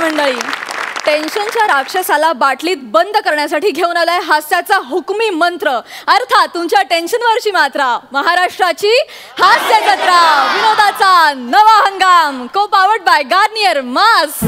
मंडळी, टेन्शनच्या राक्षसाला बाटलीत बंद करण्यासाठी घेऊन आलाय हास्याचा हुकमी मंत्र, अर्थात तुमच्या टेन्शनवरची मात्रा. महाराष्ट्राची हास्य जत्रा, विनोदाचा नवा हंगाम, को पावर्ड बाय गार्नियर मास्क.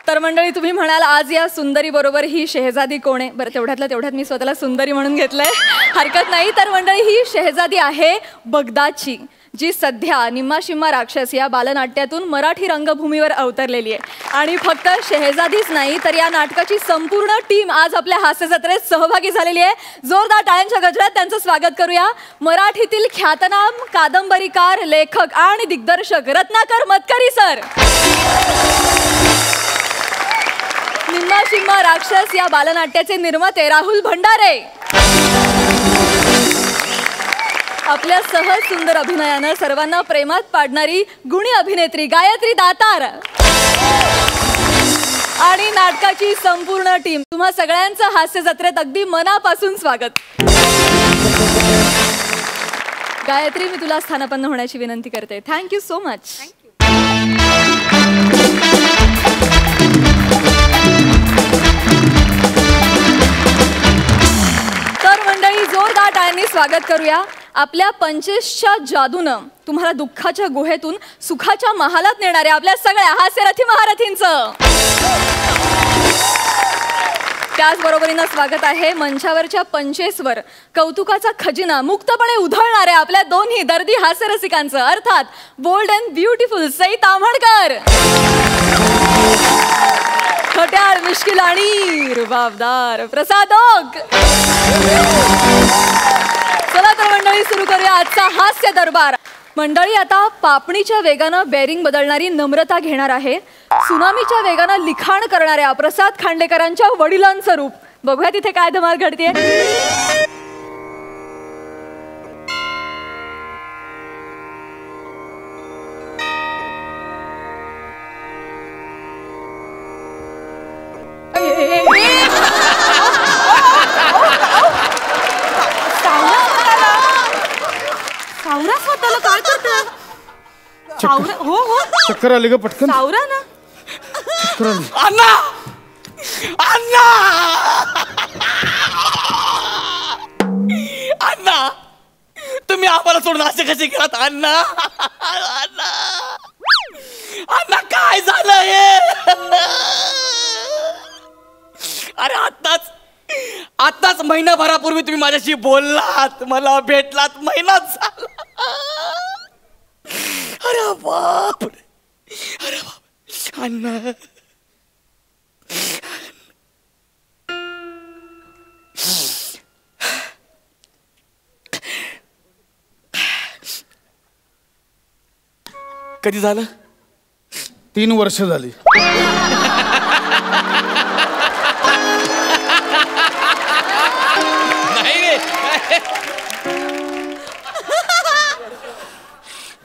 तर मंडळी, तुम्ही म्हणाल आज या सुंदरी बरोबर ही शेहजादी कोण आहे? बरं, तेवढ्यातल्या तेवढ्यात मी स्वतःला सुंदरी म्हणून घेतलंय, हरकत नाही. तर मंडळी, ही शेहजादी आहे बगदादची, जी सध्या निम्मा शिम्मा राक्षस या बालनाट्यातून मराठी रंगभूमीवर अवतरलेली आहे. आणि फक्त शेहजादीच नाही, तर या नाटकाची संपूर्ण टीम आज आपल्या हास्य जत्रेत सहभागी झालेली आहे. जोरदार टाळ्यांच्या गजरात त्यांचं स्वागत करूया. मराठीतील ख्यातनाम कादंबरीकार, लेखक आणि दिग्दर्शक रत्नाकर मतकरी सर. निम्मा शिम्मा राक्षस या बालनाट्याचे निर्माते राहुल भंडारे. आपल्या सहज सुंदर अभिनयानं सर्वांना प्रेमात पाडणारी गुणी अभिनेत्री गायत्री दातार. आणि नाटकाची संपूर्ण टीम, तुम्हा सगळ्यांचं हास्य जत्रेत अगदी मनापासून स्वागत. गायत्री, मी तुला स्थानापन्न होण्याची विनंती करते. Thank you so much. तर मंडळी, जोरदार टाळ्यांनी स्वागत करूया. आपल्या 25च्या जादूनं तुम्हाला दुःखाच्या गुहेतून सुखाच्या महालात नेणाऱ्या आपल्या सगळ्या हास्यरथी महारथींचं. त्याचबरोबरीनं स्वागत आहे मंचावरच्या 25वर कौतुकाचा खजिना मुक्तपणे उधळणाऱ्या आपल्या दोन्ही दर्दी हास्यरसिकांचं, अर्थात bold and beautiful Sai Tamhankar. खट्याळ, मिश्किल आणि रुबाबदार प्रसाद ओक. चला तर मंडळी, सुरू करूया आजचा हास्य दरबार. मंडळी, आता पापणीच्या वेगानं बेरिंग बदलणारी नम्रता घेणार आहे सुनामीच्या वेगानं लिखाण करणाऱ्या प्रसाद खांडेकरांच्या वडिलांचं रूप. बघूया तिथे काय धमाल घडते. सावरा स्वतःला काय करतोय? सावरा, हो हो, चक्कर आली ग पटकन. सावरा ना. चक्कर आली. अण्णा, अण्णा, अण्णा, तुम्ही आम्हाला सोडून असे कसे गेलात अण्णा? अण्णा, अण्णा, काय झालं हे? अरे आत्ताच महिनाभरापूर्वी तुम्ही माझ्याशी बोललात, मला भेटलात, महिनाच झाला. अरे बाप, अरे बाप, अण्णा. कधी झालं? 3 वर्ष झाली.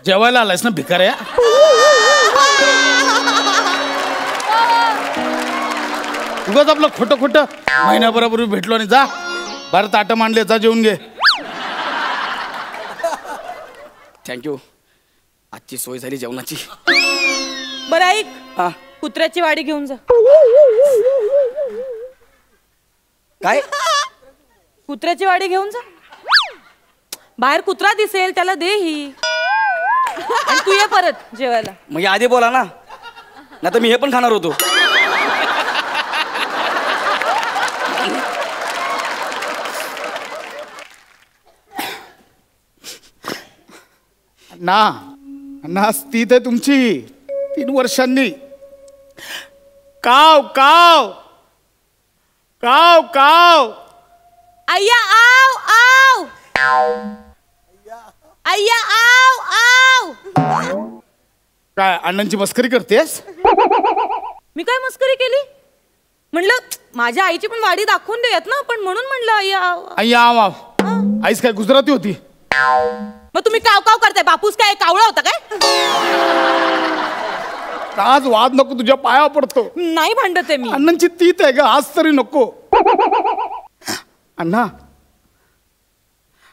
जेवायला आलायस ना भिकाऱ्या? उगाच आपलं खोटं खोटं महिन्याभरापूर्वी भेटलो आणि जा बाहेर ताटं मांडले, जा जेवून घे. थँक्यू, आजची सोय झाली जेवणाची. बरं ऐक, हा, कुत्र्याची वाडी घेऊन जा. काय? कुत्र्याची वाडी घेऊन जा. बाहेर कुत्रा दिसेल त्याला दे ही, आणि तू ये परत जेवायला. मग आधी बोला ना, नाही तर मी हे पण खाणार होतो. ना स्थित आहे तुमची 3 वर्षांनी. काव काव काव काव. अय्या आव आव, अय्या आव आव. काय अण्णांची मस्करी करतेस? मी काय मस्करी केली? म्हणलं माझ्या आईची पण वाडी दाखवून देत ना आपण, म्हणून म्हणलं अय्या आव. अय्या आव आव. आईस काय गुजराती होती? मग तुम्ही काव काव करताय, बापूस काय कावळा होता काय? आज वाद नको, तुझ्या पाया पडतो. नाही भांडते मी. अण्णांची तीत आहे ग, आज तरी नको. अण्णा,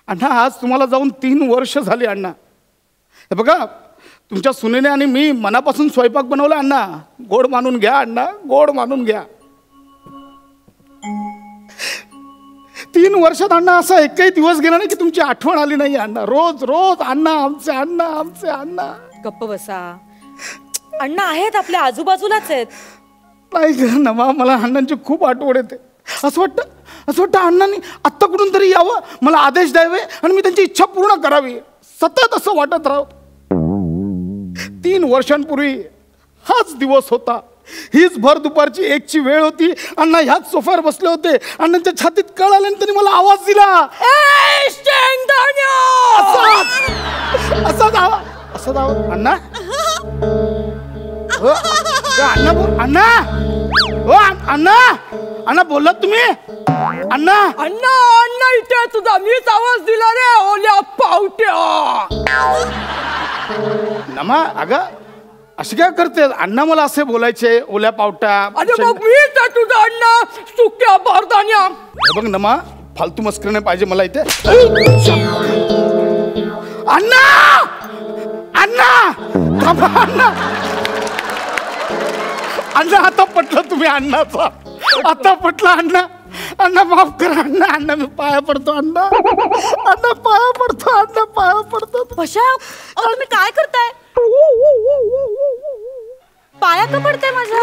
अण्णा, आज तुम्हाला जाऊन 3 वर्ष झाली. अण्णा, हे बघा, तुमच्या सुनेने आणि मी मनापासून स्वयंपाक बनवला अण्णा. गोड मानून घ्या अण्णा, गोड मानून घ्या. 3 वर्षात अण्णा असा एकही दिवस गेला नाही की तुमची आठवण आली नाही अण्णा. रोज रोज अण्णा, आमचे अण्णा, आमचे अण्णा. गप्प बसा. अण्णा आहेत आपल्या आजूबाजूलाच आहेत. नाही ग नमा, मला अण्णांची खूप आठवण येते. असं वाटतं अण्णांनी आत्ता कुठून तरी यावं, मला आदेश द्यावे आणि मी त्यांची इच्छा पूर्ण करावी. सतत असं वाटत राहावं. 3 वर्षांपूर्वी हाच दिवस होता. हीच भर दुपारची 1ची वेळ होती. अण्णा ह्याच सोफ्यावर बसले होते. अण्णांच्या छातीत कळ आले आणि त्यांनी मला आवाज दिला. असं आवाज. अण्णा हो, अण्णा बोल. अण्णा हो, अण्णा अण्णा बोललात तुम्ही? अण्णा अण्णा अण्णा इथे तुझा मीच आवाज दिला रे ओल्या पावट्या. नमा अगं असे काय करते? अण्णा मला असे बोलायचे ओल्या पावटा. अरे मग मीच आहे तुझा अण्णा सुक्या बारदान्या. बघ नमा, फालतू मस्करी नाही पाहिजे मला इथे. अण्णा अण्णा अण्णा अण्णा आता पटलं तुम्ही अण्णाचा. आता पटलं अण्णा. अण्णा माफ करा अण्णा. अण्णा मी पाया पडतो अण्णा. अण्णा पाया पडतो. अण्णा पाया पडतो. कशा तुम्ही काय करताय? पाया का पडताय माझ्या?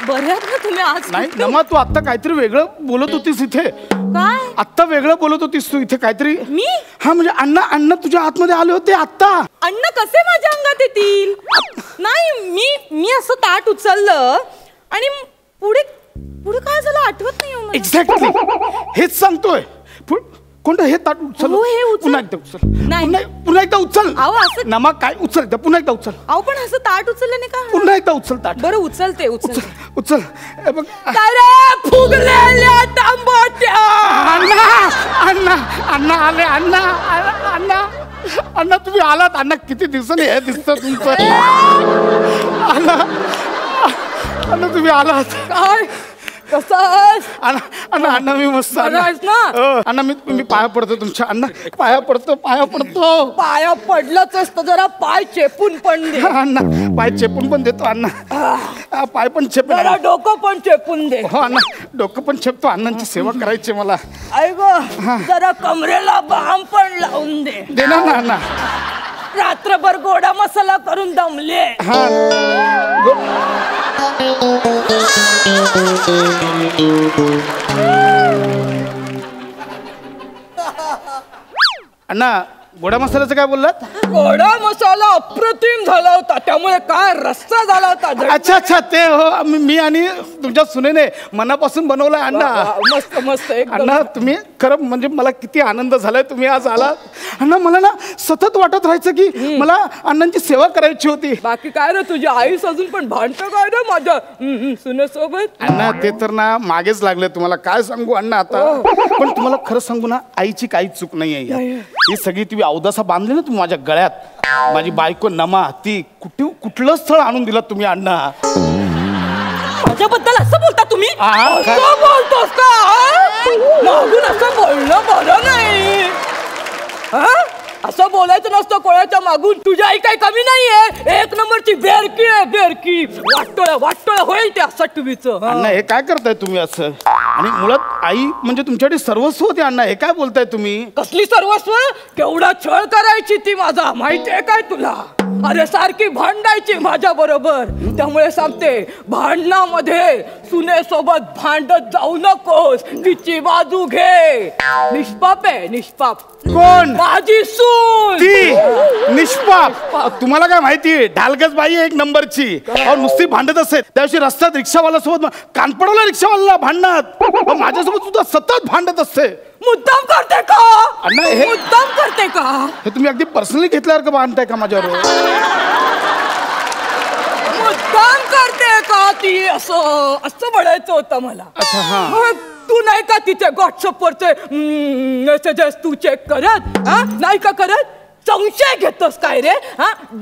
बरं ना तुम्ही आज. नाही नमा, तू आता काहीतरी वेगळं बोलत होतीस इथे. काय? आत्ता वेगळं बोलत होतीस तू इथे काहीतरी. मी? हा म्हणजे अण्णा अण्णा तुझ्या आतमध्ये आले होते आत्ता. अण्णा कसे माझ्या अंगात येतील? नाही मी असं ताट उचललं आणि पुढे पुढे काय झालं आठवत नाही मला. एक्झॅक्टली हेच सांगतोय. कोणतं हे ताट उचल? हो, हे उचल. पुन्हा एकदा उचल. नाही. पुन्हा एकदा उचल. अहो, असं- नमा काय उचल एकदा, पुन्हा एकदा उचल. अहो पण असं ताट उचलल्याने का? पुन्हा एकदा उचल ताट. बरं उचलते. उचल. हे बघ काय रे फुगलेल्या तांबट्या. अण्णा अण्णा अण्णा आले. अण्णा अण्णा अण्णा तुम्ही आलात. अण्णा किती दिवसांनी हे दिसतं तुमचं. अण्णा अण्णा तुम्ही आलात. काय कसं आहेस? अण्णा अण्णा मी मस्त. अण्णा मी पाया पडतो तुमच्या. अण्णा पाया पडतो. पाया पडलंच असतं, जरा पाय चेपून पण दे. अण्णा पाय चेपून पण देतो अण्णा. पाय पण चेपून. जरा डोकं पण चेपून दे. हो अण्णा डोकं पण चेपतो. अण्णांची सेवा करायची मला. ऐक जरा कमरेला बाम पण लावून दे. देणार ना अण्णा. रात्रभर गोडा मसाला करून दमले. हा अण्णा गोडा मसाल्याचं काय बोललात? गोडा मसाला अप्रतिम झाला होता, त्यामुळे काय रस्सा झाला होता. अच्छा ते हो, मी आणि तुमच्या सुनेने मनापासून बनवलाय अण्णा. मस्त मस्त. अण्णा तुम्ही खरं म्हणजे मला किती आनंद झालाय तुम्ही आज आलात. अण्णा मला ना सतत वाटत राहायचं की मला अण्णांची सेवा करायची होती. बाकी काय ना तुझी आईस अजून पण भांडतं काय ना माझ्या सुनेसोबत. अण्णा ते तर ना मागेच लागले. तुम्हाला काय सांगू अण्णा आता. पण तुम्हाला खरं सांगू ना, आईची काहीच चूक नाही आहे. ही सगळी तुम्ही अवदासा बांधली ना तुम्ही माझ्या गळ्यात. माझी बायको नमा, ती कुठलं स्थळ आणून दिलं तुम्ही अण्णा. माझ्याबद्दल असं बोलता तुम्ही? काय? बोलतोस का? मागून असं बोलणं बरं नाही. असं बोलायचं नसतं कोणाच्या मागून. तुझी आई काही कमी नाहीये. 1 नंबरची बेरकी आहे बेरकी. वाटोळ होईल त्या सटवीचं. अण्णा हे काय करताय तुम्ही असं? आणि मुळात आई म्हणजे तुमच्यासाठी सर्वस्व होती अण्णा. हे काय बोलताय तुम्ही? कसली सर्वस्व? केवढा छळ करायची ती माझा, माहितीये काय तुला? अरे सारखी भांडायची माझ्या बरोबर. त्यामुळे सांगते, भांडणामध्ये सुनेसोबत भांडत जाऊ नकोस. तिची बाजू घे. निष्पाप आहे निष्पाप. कोण? माझी सून. ती निष्पाप. तुम्हाला काय माहिती? ढालगज बाई एक नंबरची. नुसती भांडत असते. त्याविषयी रस्त्यात रिक्षावाला सोबत कान पडवला रिक्षावाला भांडणात. माझ्यासोबत सुद्धा सतत भांडत असते. मुद्दाम करते का? अण्णा हे मुद्दाम करते का? हे तुम्ही अगदी पर्सनली घेतल्यावर का भांडताय का माझ्यावर? मुद्दाम करते का ती? असं म्हणायचं होतं मला. अच्छा हा. मग तू नाही का तिथे व्हॉट्सअपवरचे मेसेजेस तू चेक करत? नाही का करत? संशय घेतोस काय रे?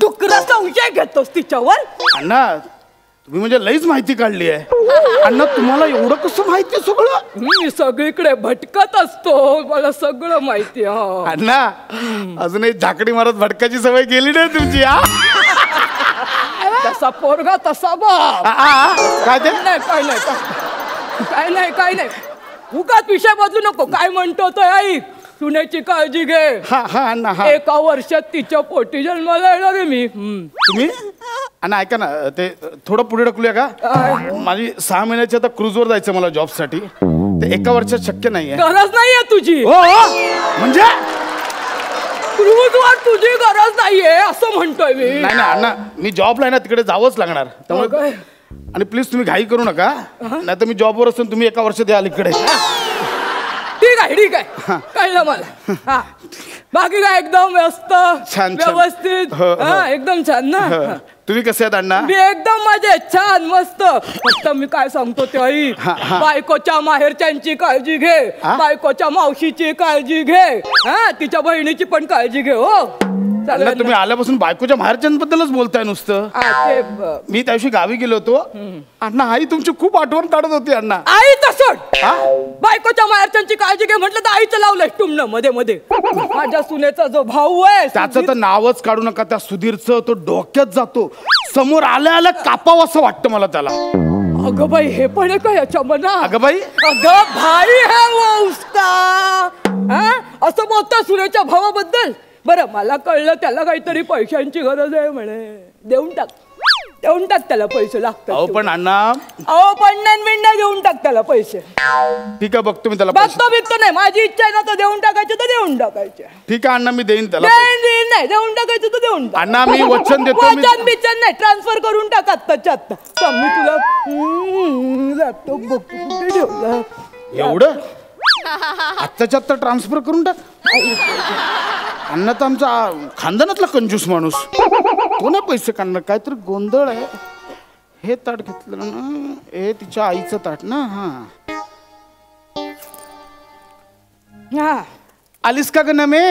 डुकरा संशय घेतोस तिच्यावर? अण्णा तुम्ही म्हणजे लईच माहिती काढली आहे अण्णा. तुम्हाला एवढं कसं माहिती सगळं? मी सगळीकडे भटकत असतो, मला सगळं माहिती. अण्णा अजूनही झाकडी मारत भटकाची सवय गेली नाही तुमची? तसा पोरगा तसा बाप. काय ते? नाही काय नाही काय नाही काय नाही, उगाच विषय बदलू नको. काय म्हणतो तो ऐक, सुनेची काळजी घे. अण्णा हा. एका वर्षात तिच्या पोटी जन्माला येणार आहे मी. तुम्ही अण्णा ऐका ना, ते थोडं पुढे ढकलूया का? माझी 6 महिन्याची आता क्रूजवर जायचं मला जॉबसाठी. ते एका वर्षात शक्य नाहीये. गरज नाहीये तुझी. हो म्हणजे क्रूजवर तुझी गरज नाहीये असं म्हणतोय मी. नाही अण्णा, मी जॉबला आहे ना, तिकडे जावंच लागणार. त्यामुळे आणि प्लीज तुम्ही घाई करू नका, नाही तर मी जॉबवर असून तुम्ही एका वर्षात याल इकडे. ठीक आहे कळलं मला. हा बाकी काय एकदम व्यस्त छान. व्यवस्थित. एकदम छान ना. तुम्ही कसे आहेत अण्णा? मी एकदम मजेत, छान मस्त. फक्त मी काय सांगतो ते आई, बायकोच्या माहेरच्यांची काळजी घे, बायकोच्या मावशीची काळजी घे, तिच्या बहिणीची पण काळजी घे. हो तुम्ही आल्यापासून बायकोच्या माहेरच्यांबद्दलच बोलताय नुसतं. मी त्या दिवशी गावी गेलो होतो अण्णा, आई तुमची खूप आठवण काढत होती अण्णा. आई तसोड, बायकोच्या माहेरच्यांची काळजी घे म्हटलं तर आईचं लावलंय टुमणं मध्ये मध्ये. माझ्या सुनेचा जो भाऊ आहे त्याचं तर नावच काढू नका. त्या सुधीरचं तो डोक्यात जातो, समोर आल्या आल्या कापावं असं वाटतं मला त्याला. अगं बाई हे पण आहे का याच्या मना? अगं बाई, अगं भाई है वो उसका. असं बोलता सुनेच्या भावाबद्दल. बरं मला कळलं त्याला काहीतरी पैशांची गरज आहे म्हणे. देऊन टाक त्याला, पैसे लागतात. अहो पण अण्णा, अहो पण्णा देऊन टाक त्याला पैसे. ठीक आहे बघतो मी त्याला. बघतो नाही, माझी इच्छा आहे ना, तर देऊन टाकायचे तर देऊन टाकायचे. ठीक आहे अण्णा, मी देईन त्याला. नाही देऊन टाकायचं तर देऊन टाक. अण्णा मी वचन देतो. वचन बिचन नाही, ट्रान्सफर करून टाक आत्ताच्या आत्ता. मी तुला लॅपटॉप बघतो कुठे ठेवला. एवढं आत्ताच्या आत्ता ट्रान्सफर करून टाक. अण्णा तर आमचा खानदानातला कंजूस माणूस, तो ना पैसे काढणार. काहीतरी गोंधळ आहे. हे ताट घेतलं ना, हे तिच्या आईचं ताट ना. हा आलीस का ग नमे?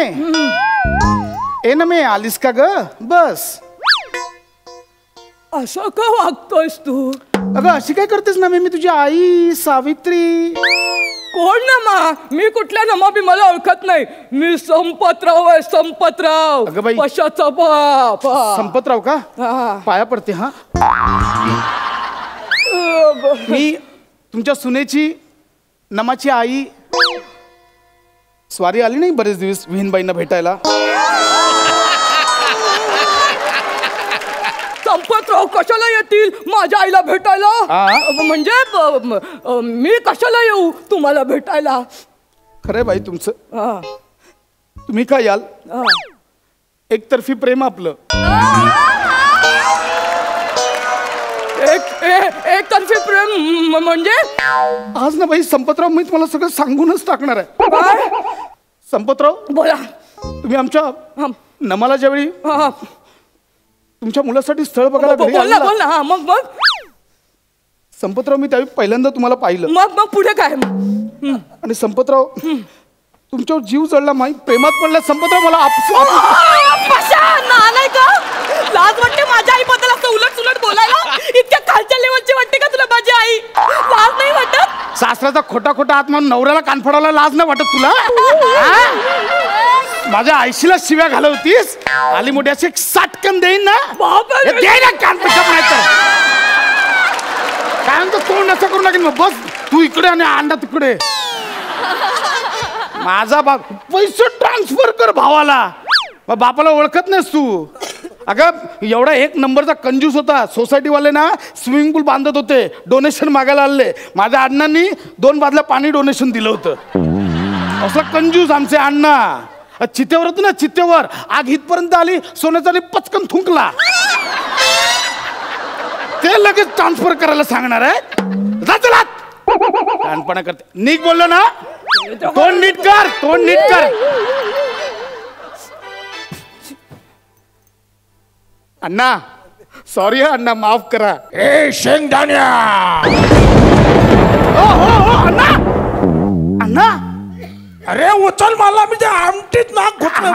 ए नमे आलीस का ग? बस. असं का वागतोयस तू? अगं अशी काय करतेस नमे? मी तुझी आई सावित्री. कोण नमा? मी कुठल्या नमा बी मला ओळखत नाही. मी संपतराव आहे, संपतराव. अगं बाई, पशाचा बाप. संपतराव का? पाया पडते. हा मी तुमच्या सुनेची नमाची आई. स्वारी आली नाही बरेच दिवस विहीनबाईंना भेटायला. संपतराव कशाला येतील माझ्या आईला भेटायला? म्हणजे मी कशाला येऊ तुम्हाला भेटायला? खरंय बाई तुमचं. तुम्ही काय याल? एकतर्फी प्रेम आपलं. एकतर्फी प्रेम म्हणजे? आज ना बाई संपतराव, मी तुम्हाला सगळं सांगूनच टाकणार आहे. काय? संपतराव बोला. तुम्ही आमच्या नमाला ज्यावेळी तुमच्या मुलासाठी स्थळ बघायला घरी बोल आला ना. हा मग संपतराव, मी त्यावेळी पहिल्यांदा तुम्हाला पाहिलं. मग पुढे काय? आणि संपतराव तुमच्यावर जीव जळला, माही प्रेमात पडला. संपतराव मला नाही का लाज वाटते माझ्या आई बद्दल असं उलट सुलट बोलायला? इतक्या खालच्या लेवलची वाटते का तुला माझी आई? लाज नाही वाटत? सासऱ्याचा खोटा खोटा आत्मा नवऱ्याला कानफडायला लाज नाही वाटत तुला? माझ्या आईशीला शिव्या घालवतीस? आली मोठी अशी 60 कन देईन ना. काय म्हणतो तोंड असं करू लागेल. मग बस तू इकडे आणि अंडा तिकडे. माझा बाप पैसे ट्रान्सफर कर भावाला. बापाला ओळखत नाहीस तू? अगं एवढा 1 नंबरचा कंजूस होता. सोसायटीवाले ना स्विमिंग पूल बांधत होते, डोनेशन मागायला आले. माझ्या अण्णांनी 2 बादल्या पाणी डोनेशन दिलं होतं. असं कंजूस आमचे अण्णा. चितेवर होतं ना, चितेवर आग इथपर्यंत आली, सोन्याचा पचकन थुंकला. ते लगेच ट्रान्सफर करायला सांगणार आहे. लहानपणा करते. नीट बोललो ना? तोंड नीट कर, तोंड नीट कर. अण्णा सॉरी अण्णा, माफ करा. ए शेंगदाण्या. अण्णा अण्णा अरे उचल मला, मी ते आमटीत नाक घुसलं.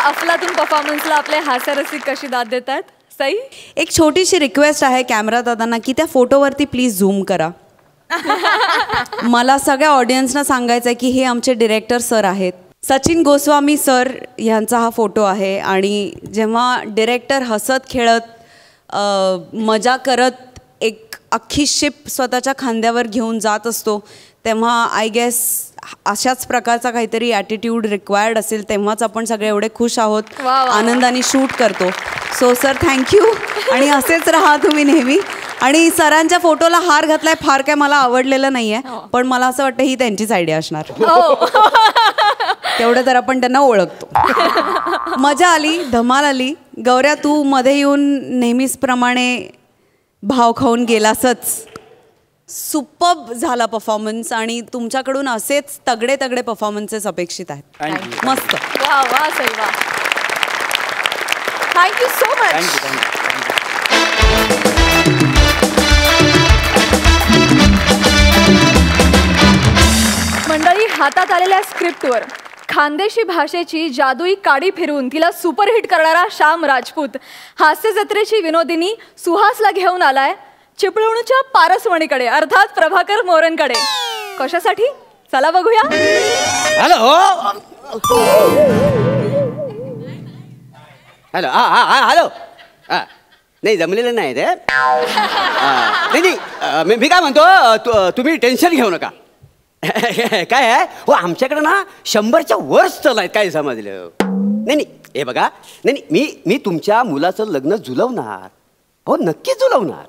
अफलातून परफॉर्मन्सला आपले हास्यरसिक कशी दाद देतात? सई, एक छोटीशी रिक्वेस्ट आहे कॅमेरा दादांना की त्या फोटोवरती प्लीज झूम करा. मला सगळ्या ऑडियन्सना सांगायचं आहे की हे आमचे डिरेक्टर सर आहेत. सचिन गोस्वामी सर यांचा हा फोटो आहे आणि जेव्हा डिरेक्टर हसत खेळत मजा करत एक अख्खी शिप स्वतःच्या खांद्यावर घेऊन जात असतो तेव्हा आय गेस अशाच प्रकारचा काहीतरी ॲटिट्यूड रिक्वायर्ड असेल तेव्हाच आपण सगळे एवढे खुश आहोत, आनंदाने शूट करतो. सो सर थँक्यू आणि असेच राहा तुम्ही नेहमी. आणि सरांच्या फोटोला हार घातलाय फार काय मला आवडलेलं नाही आहे, पण मला असं वाटतं ही त्यांचीच आयडिया असणार. तेवढं तर आपण त्यांना ओळखतो. मजा आली, धमाल आली. गौऱ्या तू मध्ये येऊन नेहमीचप्रमाणे भाव खाऊन गेलासच. सुपर्ब झाला परफॉर्मन्स आणि तुमच्याकडून असेच तगडे तगडे परफॉर्मन्सेस अपेक्षित आहेत. मस्त. वा वा सई वा. Thank you so much. मंडळी, हातात आलेल्या स्क्रिप्टवर खानदेशी भाषेची जादुई काडी फिरवून तिला सुपरहिट करणारा श्याम राजपूत हास्य जत्रेची विनोदिनी सुहासला घेऊन आलाय चिपळूणच्या पारसवणीकडे, अर्थात प्रभाकर मोरेंकडे. कशासाठी? चला बघूया. Hello hello hello. नाही जमलेलं नाही रे. नाही मी काय म्हणतो, तुम्ही टेन्शन घेऊ नका. काय आहे हो, आमच्याकडे ना 100च्या वर स्थल आहेत. काय समजलं? नाही हे बघा, नाही मी तुमच्या मुलाचं लग्न जुलवणार. हो नक्कीच जुलवणार.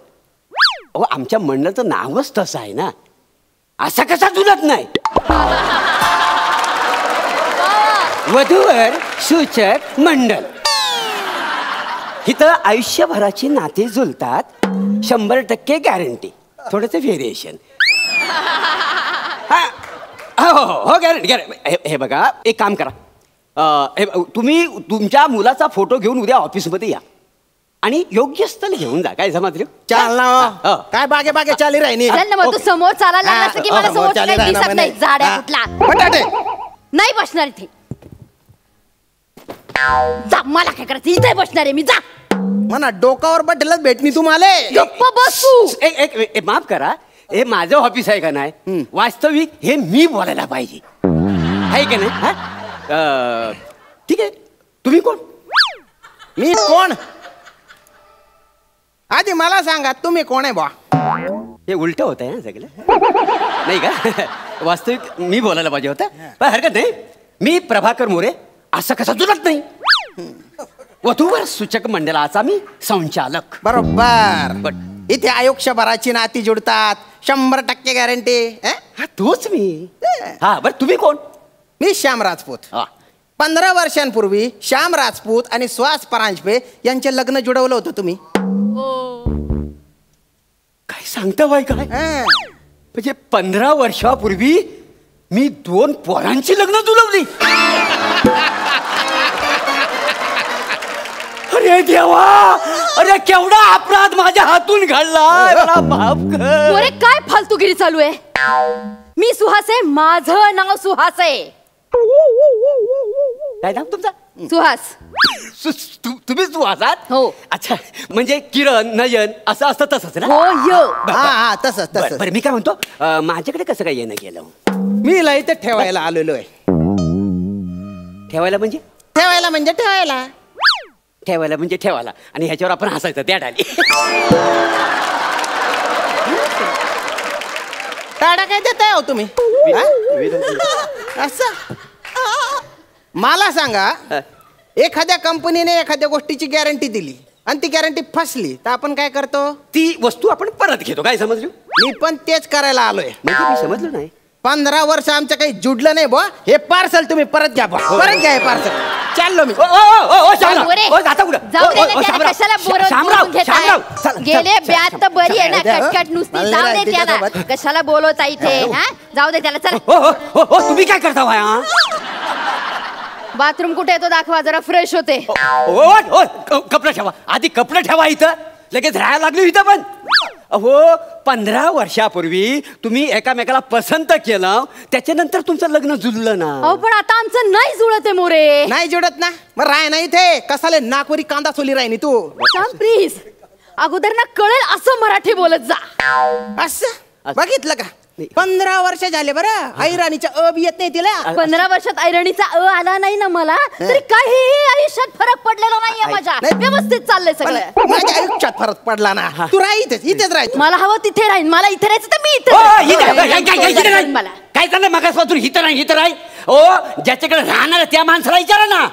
हो आमच्या मंडळाचं नावच तसं आहे ना. असा कसा जुलत नाही? वधूवर सूचक मंडळ. इथं आयुष्यभराची नाते जुलतात. 100% गॅरंटी. थोडंसं व्हेरिएशन. हो गॅरंटी. हे बघा, एक काम करा. तुम्ही तुमच्या मुलाचा फोटो घेऊन उद्या ऑफिसमध्ये या आणि योग्य स्थळ घेऊन जा. काय समजलं? चाल ना. काय बागे बागे चाली राहिनी. चल ना मग, तू समोर चालायला लागलास की मला समोर काही दिसत नाही. झाड्या कुठला बटाटे नाही बसणार इथे. जा, मला काय करायचं, इथे बसणार आहे मी. जा म्हणा डोकावर बटेलच भेटणी तुम्हाला. गप्प बसू. एक माफ करा, हे माझं ऑफिस आहे का नाही? वास्तविक हे मी बोलायला पाहिजे आहे का नाही? ठीक आहे. तुम्ही कोण? मी कोण? आधी मला सांगा तुम्ही कोण आहे बा? हे उलट होत आहे सगळं नाही का? वास्तविक मी बोलायला पाहिजे होतं, पण हरकत नाही. मी प्रभाकर मोरे. असं कसं जुळत नाही? वधूवर सूचक मंडळाचा मी संचालक. बरोबर. इथे आयुष्यभराची नाती जुडतात. 100% गॅरंटी. हा तोच मी. हा बरं, तुम्ही कोण? मी श्याम राजपूत. 15 वर्षांपूर्वी श्याम राजपूत आणि सुहास परांजपे यांचे लग्न जुळवलं होतं तुम्ही. काय सांगता बाई? काय म्हणजे 15 वर्षापूर्वी मी 2 पोरांची लग्न जुळवली? अरे देवा, अरे केवढा अपराध माझ्या हातून घडला. मला माफ कर. अरे काय फालतूगिरी चालू आहे? मी सुहास आहे, माझं नाव सुहास आहे. काय नाव तुमचं? सुहास. तुम्ही सुहासात? हो. अच्छा, म्हणजे किरण नयन असं असतं तसंच ना? हो यो. हा तसंच तसंच. बरं मी काय म्हणतो, माझ्याकडे कसं काय येणं गेलं? मी इथे ठेवायला आलेलो आहे. ठेवायला म्हणजे? ठेवायला म्हणजे ठेवायला. ठेवायला म्हणजे ठेवायला. आणि ह्याच्यावर आपण हसायचं त्या डाली. टाळा काय देताय हो तुम्ही? असं मला सांगा, एखाद्या कंपनीने एखाद्या गोष्टीची गॅरंटी दिली आणि ती गॅरंटी फसली तर आपण काय करतो? ती वस्तू आपण परत घेतो. काय समजलो? मी पण तेच करायला आलोय. म्हणजे मी समजलो नाही. 15 वर्ष आमचं काही जुडलं नाही बुवा. हे पार्सल तुम्ही परत घ्या बुवा. परत घ्या हे पार्सल. चाललो मी. गेले ब्यात तर बरी आहे ना, कटकट नुसती. जाऊ दे त्याला, कशाला बोलवता इथे? जाऊ दे त्याला. चला. तुम्ही काय करता भाया? बाथरूम कुठे येतो दाखवा जरा, फ्रेश होते. कपडे ठेवा आधी. कपडे ठेवा इथं. लगेच राहायला लागलो इथं. पण अहो 15 वर्षापूर्वी तुम्ही एकामेकाला पसंत केलं, त्याच्यानंतर तुमचं लग्न जुळलं ना. अहो पण आता आमचं नाही जुळत आहे मोरे. नाही जोडत ना, मग राय नाही ते कसाले नाकवरी कांदा सोली राहिनी तू. प्लीज अगोदर ना कळेल असं मराठी बोलत जा. असं बघितलं का, 15 वर्ष झाले बरं, ऐराणीच्या अ बी येत नाही तिला. 15 वर्षात ऐरणीचा अ आला नाही ना मला, तरी काहीही आयुष्यात फरक पडलेला नाहीये माझ्या. व्यवस्थित चाललंय सगळं. माझ्या आयुष्यात फरक पडला ना. तू राह इथेच राह. मला हवं तिथे राहीन, मला इथे राहायचं तर मी इथे मला. काय चाललंय मगासपासून हिथं नाही हिथं नाही. ओ ज्याच्याकडे राहणार त्या माणसाला विचारा ना.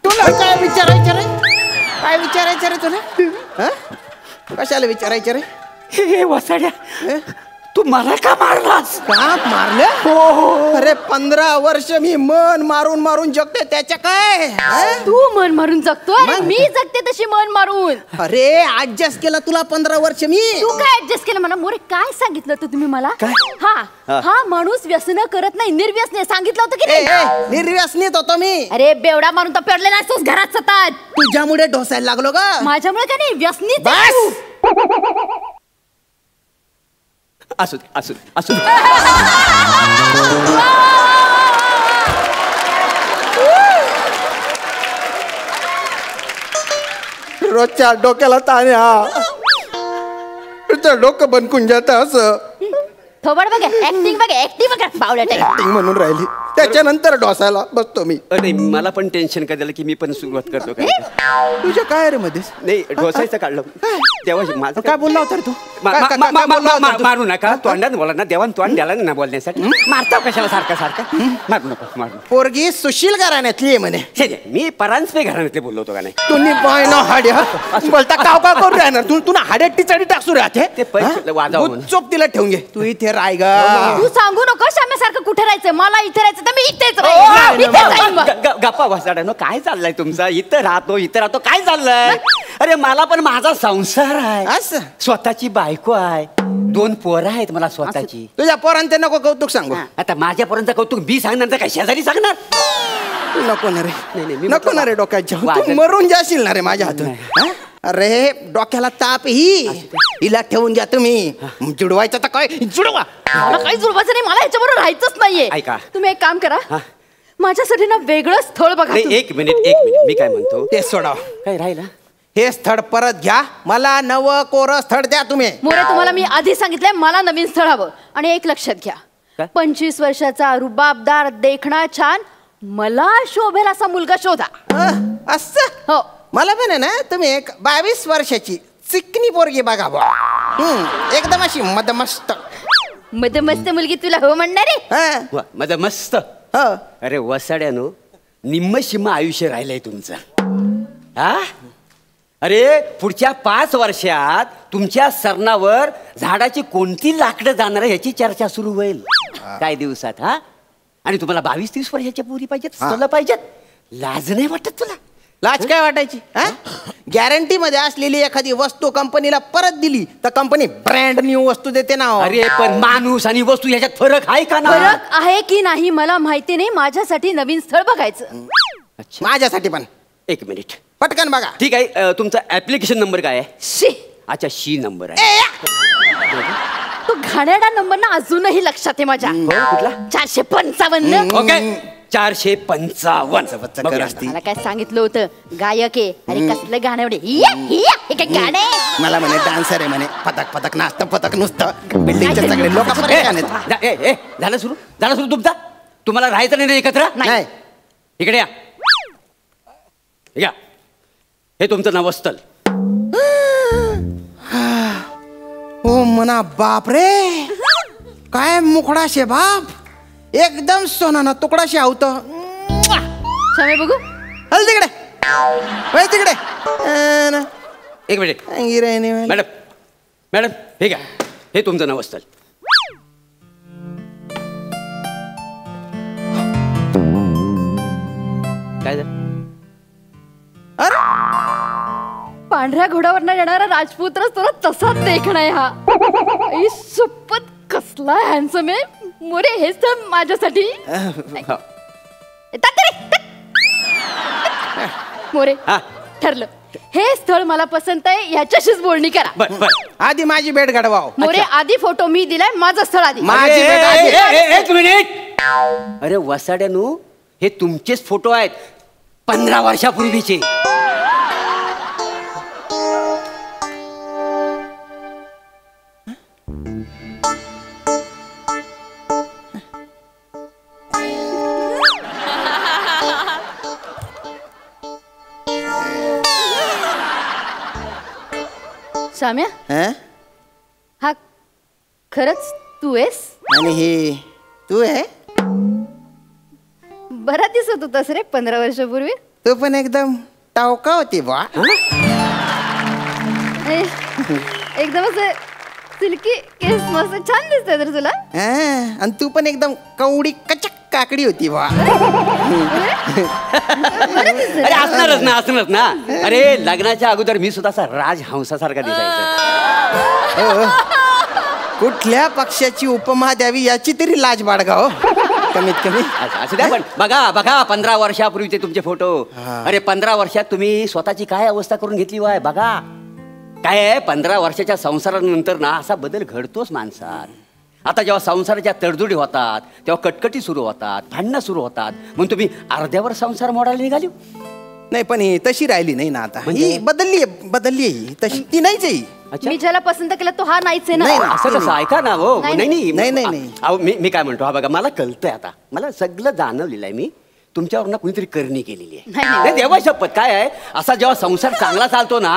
तुला काय विचारायचं रे, काय विचारायचं रे तुला? कशाला विचारायचं रे? हे वसाड्या, तू मला का मारलास? का मारलं? हो. अरे 15 वर्ष मी मन मारून मारून जगते, त्याच्या काय? तू मन मारून जगतोय, मी जगते तशी मन मारून. अरे ऍडजस्ट केलं तुला 15 वर्ष मी. तू काय ऍडजस्ट केलं मला? मोरे काय सांगितलं होतं तुम्ही मला? हा माणूस व्यसन करत नाही, निर्व्यसनी सांगितलं होतं की नाही? निर्व्यसनीत होतो मी. अरे बेवडा मारून तर पडले नाहीस घरात सतत. तुझ्यामुळे ढोसायला लागलो ग. माझ्यामुळे काय नाही, व्यसनीच. असू दे असू दे असू दे. रोजच्या डोक्याला ताण हा. डोकं बनकून जात असं. थोबड बघा, ऍक्टिंग बघा, ऍक्टिंग बघा, बावड्या टाईप म्हणून राहिली. त्याच्यानंतर डोसायला बसतो मी. नाही मला पण टेन्शन काय झालं की मी पण सुरुवात करतो काय. तुझ्या काय रे मध्ये? नाही ढोसायचं काढलं तेव्हा माझं काय बोलला होता रे तू? मारू नका, तोंडात बोला ना, देवान तोंड द्याला ना बोलण्यासाठी. मारताव कशाला सारखं सारखं? मारू नको मारू. पोरगी सुशील घराण्यातली आहे म्हणे. मी परांजपे घराण्यातले बोललो होतो का नाही? तुम्ही बाय ना हाड्या बोलता काव का करून राहणार तू? तुला हाड्यात टिचाडी टाकसू राहते. ते पैसे वाजावं म्हणून. चोप तिला ठेवून घे. तू इथे राय ग. तू सांगू नको श्याम्यासारखं कुठे राहायचं. मला इथे राहायचं तर मी इथेच राहीन. इथे जाईन मग. गप्पा वासाड्यानो, काय चाललंय तुमचा? इथं राहतो काय चाललंय? अरे मला पण माझा संसार आहे, असं स्वतःची बायको आहे, 2 पोरं आहेत मला स्वतःची. तुझ्या पोरांचे नको कौतुक सांगू. आता माझ्यापर्यंत कौतुक मी सांगणार तर काय शेजारी सांगणार? तू नको ना रे. नाही, नको ना रे डोक्याच्या. तू मरून जाशील ना रे माझ्या हातून. अरे डोक्याला ताप हिला ठेवून द्या तुम्ही. जुडवायचं तर काय जुडवा. मला काही जुळवायचं नाही, मला ह्याच्याबरोबर राहायचंच नाहीये. ऐका. तुम्ही एक काम करा, माझ्यासाठी ना वेगळं स्थळ बघा. एक मिनिट मी काय म्हणतो ते सोडा. काय राहिला? हे स्थळ परत घ्या. मला नवं कोरं स्थळ द्या तुम्ही. मोरे तुम्हाला मी आधी सांगितलंय मला नवीन स्थळ हवं. आणि एक लक्षात घ्या, 25 वर्षाचा रुबाबदार, देखणा छान, मला शोभेल असा मुलगा शोधा. असं हो. मला पण आहे ना, तुम्ही एक 22 वर्षाची चिकनी पोरगी बघा बा. एकदम अशी मदमस्त मस्त मुलगी तुला हो म्हणणार आहे? माझं मस्त. अरे वसाड्यानो, निम्म शिम्म आयुष्य राहिलंय तुमचं. अरे पुढच्या 5 वर्षात तुमच्या सरणावर झाडाची कोणती लाकडं जाणार ह्याची चर्चा सुरू होईल काय दिवसात. आणि तुम्हाला 22-30 वर्षाच्या पोरी पाहिजेत, स्थळ पाहिजेत. लाज नाही वाटत तुला? लाज काय वाटायची? गॅरंटी मध्ये असलेली एखादी वस्तू कंपनीला परत दिली तर कंपनी ब्रँड न्यू वस्तू देते ना. अरे पण माणूस आणि वस्तू याच्यात फरक आहे का ना? फरक आहे की नाही मला माहिती नाही. माझ्यासाठी नवीन स्थळ बघायचं. माझ्यासाठी पण. 1 मिनिट पटकन बघा. ठीक आहे. तुमचा ऍप्लिकेशन नंबर काय आहे? शी. अच्छा, शी नंबर आहे. तो घाणेरडा नंबर ना अजूनही लक्षात आहे माझ्या. कुठला? 455. ओके, 455. मला काय सांगितलं होतं, गायक आहे. अरे कसलं गाणं एवढे काय गाणे. मला म्हणे डान्सर आहे म्हणे. पथक पथक नाचतं पथक नुसतं. बिल्डिंगचे सगळे लोक झालं सुरू तुमचा? तुम्हाला राहायचं नाही एकत्र? नाही. इकडे या. हे तुमचं नवस्थल. हो म्हणा. बाप रे, काय मुखडा शे बाप. एकदम सोना तुकडा शे आवत. शामे बघू. हल तिकडे, तिकडे. 1 मिनिट. मॅडम हे घ्या. हे तुमचं नवस्थल. काय झालं? पांढऱ्या घोड्यावरनं येणारा राजपुत्रच तुला तसाच देखणं आहे हा. आई शपथ, कसला हॅन्सम आहे मोरे. हेच तर माझ्यासाठी. मोरे ठरलं. हे स्थळ मला पसंत आहे, ह्याच्याशीच बोलणी करा. बर बर. आधी माझी भेट घडवाव. मोरे आधी फोटो मी दिलाय, माझं स्थळ आधी. माझी भेट आधी. एक मिनिट. अरे वसाड्यानू, हे तुमचेच फोटो आहेत 15 वर्षापूर्वीचे. शाम्या, हं? हा खरंच तू आहेस? आणि हे तू आहे? बरा दिसत होतास रे 15 वर्षापूर्वी. तू पण एकदम टावका होती बा. एकदम असं सिल्की केस, मस्त छान दिसतंय तर तुला. आणि तू पण एकदम कवडी कचक काकडी होती बा. अरे असणारच ना, असणारच ना. अरे लग्नाच्या अगोदर मी सुद्धा असा राजहंसासारखा दिसायचा. कुठल्या पक्षाची उपमा द्यावी याची तरी लाज बाळगा हो, कमीत कमी. असं द्या. पण बघा बघा 15 वर्षापूर्वीचे तुमचे फोटो. अरे 15 वर्षात तुम्ही स्वतःची काय अवस्था करून घेतली वाय बघा. काय आहे, 15 वर्षाच्या संसारानंतर ना असा बदल घडतोच माणसात. आता जेव्हा संसाराच्या तडजोडी होतात तेव्हा कटकटी सुरू होतात, भांडणं सुरू होतात, म्हणून तुम्ही अर्ध्यावर संसार मोडायला निघाली. नाही पण ही तशी राहिली नाही ना आता. ही बदलली ही तशी, ती नाहीच आहे. मी ज्याला पसंत केला तो हा नाहीच आहे नाही, ना. नाही. असं कसं, ऐका ना हो. नाही, नाही नाही, नाही. अहो, मी काय म्हणतो, हा बघा मला कळतंय आता, मला सगळं जाणवलेलं आहे. मी तुमच्यावर ना कुणीतरी करणी केलेली आहे. नाही देवा शपथ. काय आहे, असा जेव्हा संसार चांगला चालतो ना,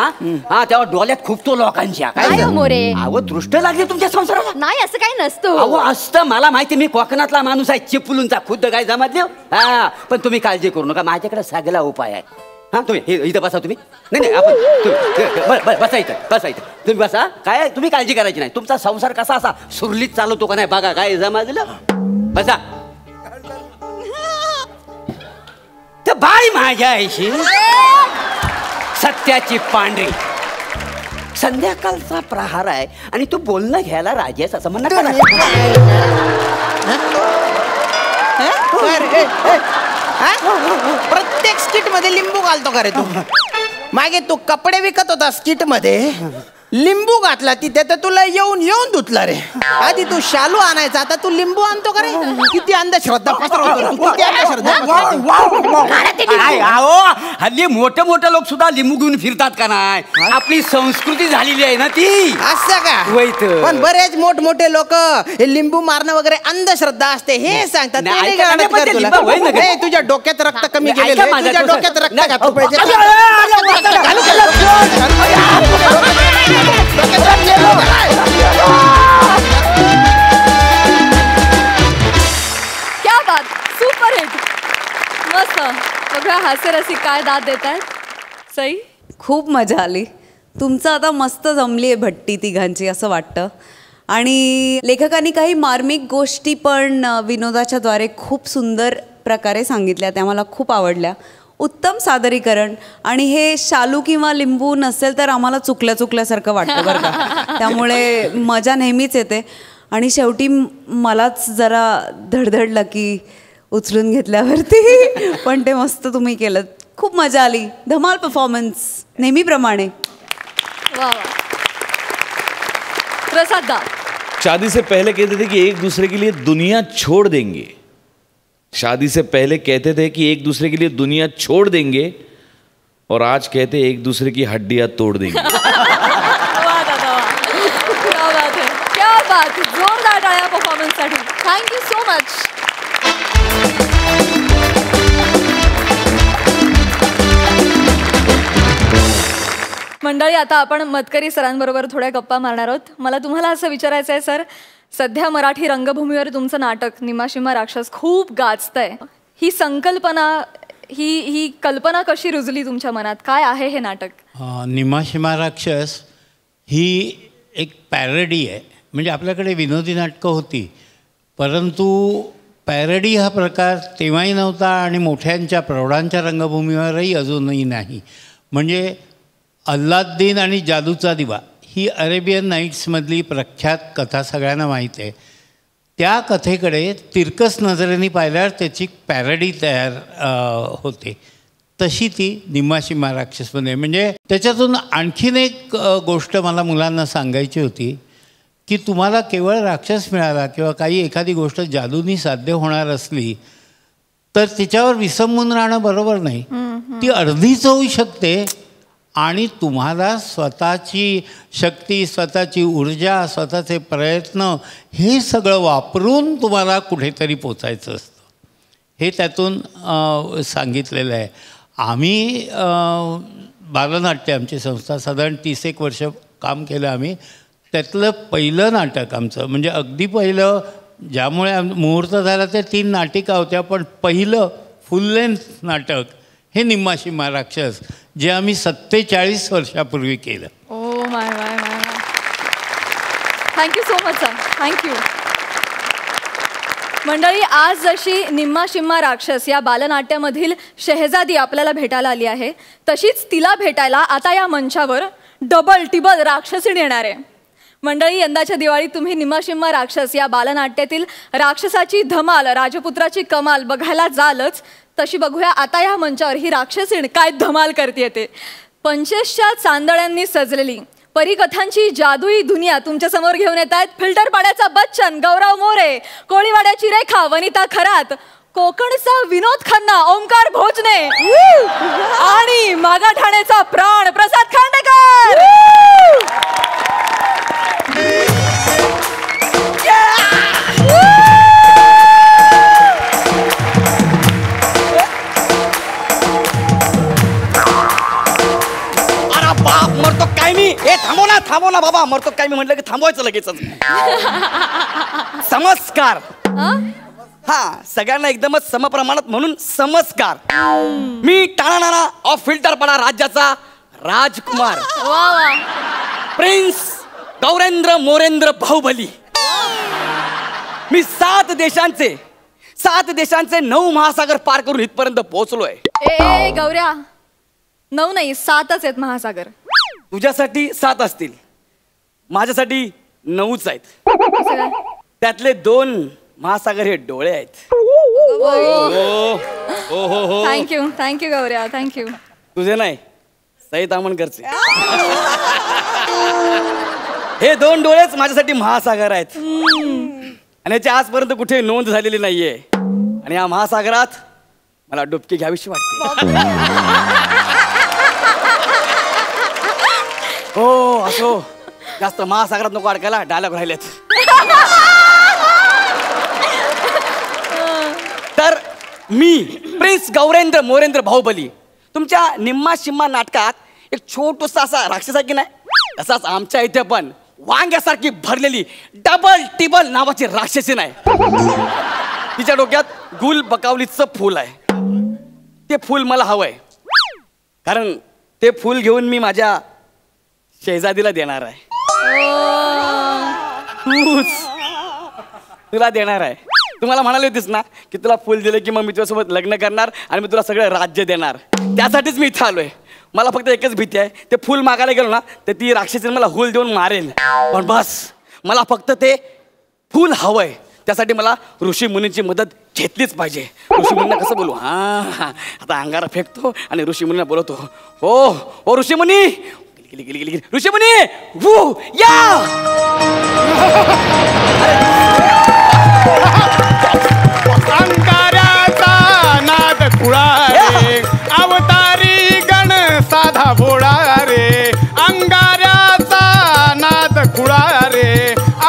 हा तेव्हा डोळ्यात खूपतो लोकांच्या. काय नाही हो मोरे. अहो दृष्ट लागली तुमच्या संसाराला. नाही असं काही नसतं. अहो असतं, मला माहिती, मी कोकणातला माणूस आहे, चिपलूनचा खुद्द काय जमातले. हा पण तुम्ही काळजी करू नका, माझ्याकडे सगळा उपाय आहे. हा तुम्ही इथं बसा. तुम्ही नाही आपण बसा इथं, बसा इथं तुम्ही बसा. काय तुम्ही काळजी करायची नाही. तुमचा संसार कसा असा सुरलीत चालवतो का नाही बघा. काय जमाजलं, बसा. तर बाई माझ्या आईशी सत्याची पांढरी, संध्याकाळचा प्रहार आहे आणि तू बोलणं घ्यायला राजी आहेस असं म्हणणं. प्रत्येक स्किट मध्ये लिंबू घालतो का रे तू? मागे तू कपडे विकत होता स्किट मध्ये, लिंबू घातला तिथे तर तुला येऊन धुतला रे. आधी तू शालू आणायचा, आता तू लिंबू आणतो का रे? किती अंधश्रद्धा पसरवतो तू, किती अंधश्रद्धा. हल्ली मोठे लोक सुद्धा लिंबू घेऊन फिरतात का नाही. आपली संस्कृती झालेली आहे ना ती. असं का? पण बरेच मोठमोठे लोक हे लिंबू मारणं वगैरे अंधश्रद्धा असते हे सांगतात. तुझ्या डोक्यात रक्त कमी गेलेलं, तुझ्या डोक्यात रक्त घातलं पाहिजे. क्या बात, सुपर हिट, मस्त. बघा हास्यरसिक काय दाद देत आहेत. सई, खूप मजा आली. तुमचं आता मस्त जमली आहे भट्टी तिघांची असं वाटतं. आणि लेखकांनी काही मार्मिक गोष्टी पण विनोदाच्या द्वारे खूप सुंदर प्रकारे सांगितल्या, त्या मला खूप आवडल्या. उत्तम सादरीकरण. आणि हे शालू किंवा लिंबू नसेल तर आम्हाला चुकल्यासारखं वाटतं बरं का. त्यामुळे मजा नेहमीच येते. आणि शेवटी मलाच जरा धडधडलं की उचलून घेतल्यावरती, पण ते मस्त तुम्ही केलं. खूप मजा आली. धमाल परफॉर्मन्स नेहमीप्रमाणे. वा वा. प्रसाद दा. शादी से पहले कहते थे कि एक दूसरे के लिए दुनिया छोड़ देंगे. शादी से पहले कहते थे कि एक दूसरे के लिए दुनिया छोड़ देंगे, और आज कहते एक दूसरे की हड्डियां तोड़ देंगे. वाह दादा वाह. क्या बात है, क्या बात. जोरदार टाळ्या परफॉर्मन्ससाठी. Thank you so much. मंडळी, आता आपण मतकरी सरांबरोबर थोड्या गप्पा मारणार आहोत. मला तुम्हाला असं विचारायचं आहे सर, सध्या मराठी रंगभूमीवर तुमचं नाटक निमाशिमा राक्षस खूप गाजतंय. ही संकल्पना, ही कल्पना कशी रुजली तुमच्या मनात? काय आहे हे नाटक? निमाशिमा राक्षस ही एक पॅरडी आहे. म्हणजे आपल्याकडे विनोदी नाटकं होती, परंतु पॅरडी हा प्रकार तेव्हाही नव्हता आणि मोठ्यांच्या प्रौढांच्या रंगभूमीवरही अजूनही नाही. म्हणजे अल्लाद्दीन आणि जादूचा दिवा ही अरेबियन नाईट्समधली प्रख्यात कथा सगळ्यांना माहीत आहे. त्या कथेकडे तिरकस नजरेने पाहिल्यावर त्याची पॅरडी तयार होते. तशी ती निम्माशिम्मा राक्षसमध्ये. म्हणजे त्याच्यातून आणखीन एक गोष्ट मला मुलांना सांगायची होती की तुम्हाला केवळ राक्षस मिळाला किंवा काही एखादी गोष्ट जादूनी साध्य होणार असली तर तिच्यावर विसंबून राहणं बरोबर नाही. ती अर्धीच होऊ शकते आणि तुम्हाला स्वतःची शक्ती, स्वतःची ऊर्जा, स्वतःचे प्रयत्न हे सगळं वापरून तुम्हाला कुठेतरी पोचायचं असतं. हे त्यातून सांगितलेलं आहे. आम्ही बालनाट्य, आमची संस्था साधारण 30 वर्ष काम केलं आम्ही. त्यातलं पहिलं नाटक आमचं म्हणजे अगदी पहिलं, ज्यामुळे मुहूर्त झाला ते 3 नाटिका होत्या, पण पहिलं फुल लेंथ नाटक हे निम्माशिम्मा राक्षस, जे आम्ही 47 वर्षापूर्वी केलं. Oh my my my. Thank you so much sir, thank you. मंडळी, आज जशी निम्मा शिम्मा राक्षस या बालनाट्यामधील शेहजादी आपल्याला भेटायला आली आहे, तशीच तिला भेटायला आता या मंचावर डबल टिबल राक्षसीण येणार आहे. मंडळी, यंदाच्या दिवाळीत तुम्ही निम्मा शिम्मा राक्षस या बालनाट्यातील राक्षसाची धमाल, राजपुत्राची कमाल बघायला जालच, तशी बघूया आता या मंचावर ही राक्षसीण काय धमाल करते ते. 25च्या चांदण्यांनी सजलेली परिकथांची जादुई दुनिया तुमच्या समोर घेऊन येत आहेत फिल्टर पाड्याचा बच्चन गौरव मोरे, कोळीवाड्याची रेखा वनिता खरात, कोकणचा विनोद खन्ना ओंकार भोजने आणि मागाठाण्याचा प्राण प्रसाद खांडेकर. मरतो काय मी? ए थांबव ना बाबा, मरतो काय मी म्हटलं की थांबवायचं लगेच. समस्कार. हा, सगळ्यांना एकदमच समप्रमाणात म्हणून समस्कार. मी टाणाणारा ऑफ फिल्टर पडा राज्याचा राजकुमार, प्रिन्स गौरेंद्र मोरेंद्र बाहुबली. मी 7 देशांचे 9 महासागर पार करून इथपर्यंत पोहोचलोय. ए गौऱ्या, 9 नाही 7च आहेत महासागर. तुझ्यासाठी 7 असतील, माझ्यासाठी 9च आहेत. त्यातले 2 महासागर हे डोळे आहेत. थँक्यू गौऱ्या, थँक्यू. तुझे नाही, सईद अमनकरचे. हे 2 डोळेच माझ्यासाठी महासागर आहेत आणि याची आजपर्यंत कुठे नोंद झालेली नाहीये. आणि या महासागरात मला डुबकी घ्यावीशी वाटते. हो असो, जास्त महासागरात नको अडकायला, डायलॉग राहिलेत. तर मी प्रिन्स गौरेंद्र मोरेंद्र बाहुबली तुमच्या निम्मा शिम्मा नाटकात एक छोटूसा असा राक्षस आहे की नाही, तसाच आमच्या इथे पण वांग्यासारखी भरलेली डबल टिबल नावाची राक्षसी नाही. तिच्या डोक्यात गुल बकावलीचं फूल आहे. ते फूल मला हवंय, कारण ते फूल घेऊन मी माझ्या शेहजादीला देणार आहे. तुला देणार आहे. तुम्हाला म्हणाले होतीस ना की तुला फुल दिलं की मग मी तुझ्यासोबत लग्न करणार आणि मी तुला सगळं राज्य देणार. त्यासाठीच मी इथं आलोय. मला फक्त एकच भीती आहे, ते फुल मागायला गेलो ना तर ती राक्षसी मला हुल देऊन मारेल. पण बस, मला फक्त ते फुल हवंय. त्यासाठी मला ऋषी मुनींची मदत घेतलीच पाहिजे. ऋषी मुनींना कसं बोलू? हा, आता अंगारा फेकतो आणि ऋषी मुनींना बोलवतो. हो ऋषी मुनी, ऋषी मुनी, वू या. अंगाऱ्याचा नाद खुळा रे, अवतारी गण साधा भोळा रे. अंगाऱ्याचा नाद खुळा रे,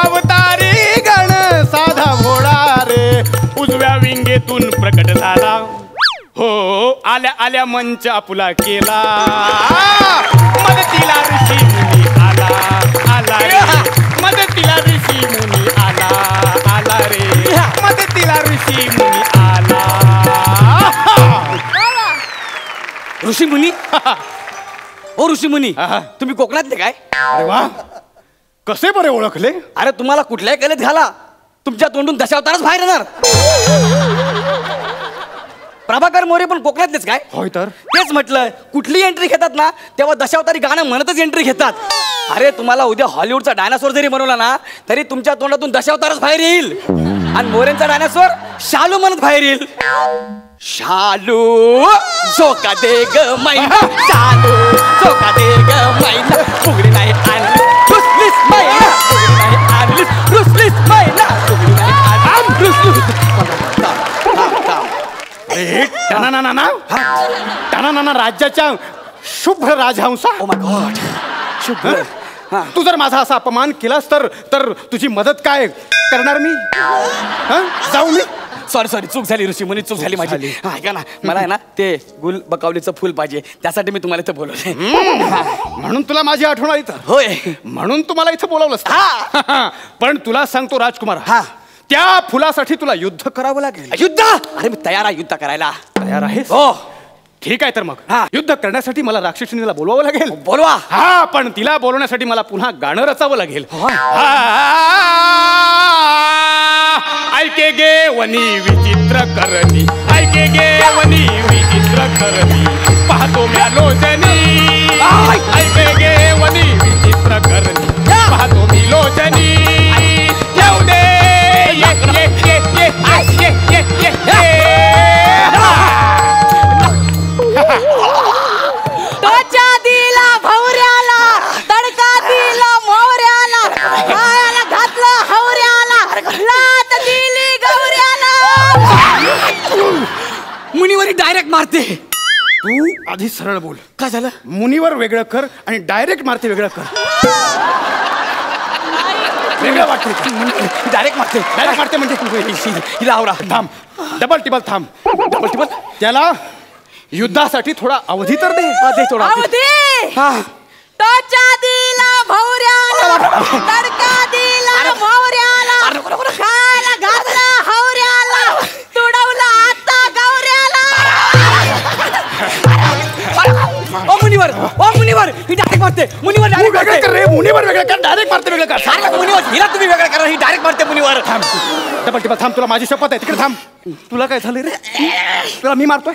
अवतारी गण साधा भोळा रे. उजव्या विंगेतून प्रकट झाला, हो आल्या आल्या मंच आपुला केला. मदतीला ऋषी मुनी आला, आला रे. मदतीला ऋषी मुनी आला, आला रे. मदतीला ऋषी मुनी आला. ऋषी मुनी, ओ ऋषी मुनी, तुम्ही कोकणातले काय? अरे वा, कसे बरे ओळखले? अरे तुम्हाला कुठल्याही कलेत घाला, तुमच्या तोंडून दशावतारच बाहेर येणार. प्रभाकर मोरे पण कोकणातलेच काय? होय तर. तेच म्हटलं, कुठली एंट्री घेतात ना तेव्हा दशावतारी गाणं म्हणतच एंट्री घेतात. अरे तुम्हाला उद्या हॉलिवूडचा डायनासोर जरी बनवला ना तरी तुमच्या तोंडातून दशावतारच बाहेर येईल. आणि मोरेंचा डायनासोर शालू म्हणत बाहेर येईल. शालू झोका दे ग मैना, शालू झोका दे ग मैना, फुगडी नाही आणली रुसलीस मैना, फुगडी नाही आणलीस रुसलीस मैना, फुगडी नाही आणलीस रुसलीस. टाना राज्याच्या शुभ राजहंसा. ओ माय गॉड, शुभ. तू जर माझा असा अपमान केलास तर तुझी मदत काय करणार मी? जाऊ मी? सॉरी चूक झाली ऋषीमुनी, चूक झाली माझी. ऐका ना, मला आहे ना ते गुल बकावलीचं फुल पाहिजे, त्यासाठी मी तुम्हाला इथं बोलवलंय. म्हणून तुला माझी आठवण आली तर? होय, म्हणून तुम्हाला इथं बोलावलंस. पण तुला सांगतो राजकुमार, त्या फुलासाठी तुला युद्ध करावं लागेल. युद्ध? अरे मी तयार आहे युद्ध करायला. तयार आहेस? हो. ठीक आहे, तर मग युद्ध करण्यासाठी मला राक्षसिणीला बोलवावं लागेल. बोलवा. हा, पण तिला बोलवण्यासाठी मला पुन्हा गाणं रचावं लागेल. ऐके गे वनी विचित्र करणी, ऐके गे वनी विचित्र करणी, पाहतो म्या लोचनी. ऐके गे वनी विचित्र करणी, पाहतो मी लोचनी. येऊ दे ये ये ये ये ये ये ये टोचा दिला भवऱ्याला, तडका दिला मोहऱ्याला, पायाला घातलं हवऱ्याला, लात दिली गवऱ्याला. मुनीवरी डायरेक्ट मारते. तू आधी सरळ बोल. काय झालं? मुनीवर वेगळं कर आणि डायरेक्ट मारते वेगळं कर. वेगळं वाटते. डायरेक्ट मारते. डायरेक्ट मारते म्हणजे हिला आवरा. थांब, डबल टिबल थांब. डबल टिबल. त्याला युद्धासाठी थोडा अवधी तर दे. थोडा अवधी. टोचा दिला भवऱ्याला, तडका दिला मोहऱ्याला, खायला घातलं हवऱ्याला, तुडवलं आता गवऱ्याला. ओ मुनीवर, ओ मुनीवर, ही डायरेक्ट मारते. मुनीवर डायरेक्ट वेगळं कर रे. मुनीवर वेगळं कर, डायरेक्ट मारते वेगळं कर. मुनीवर, हिला तुम्ही वेगळं करा, ही डायरेक्ट मारते मुनीवर. थांब, डबल टिबल थांब. तुला माझी शपथ आहे. तिकडे थांब. तुला काय झालं रे? तुला मी मारतोय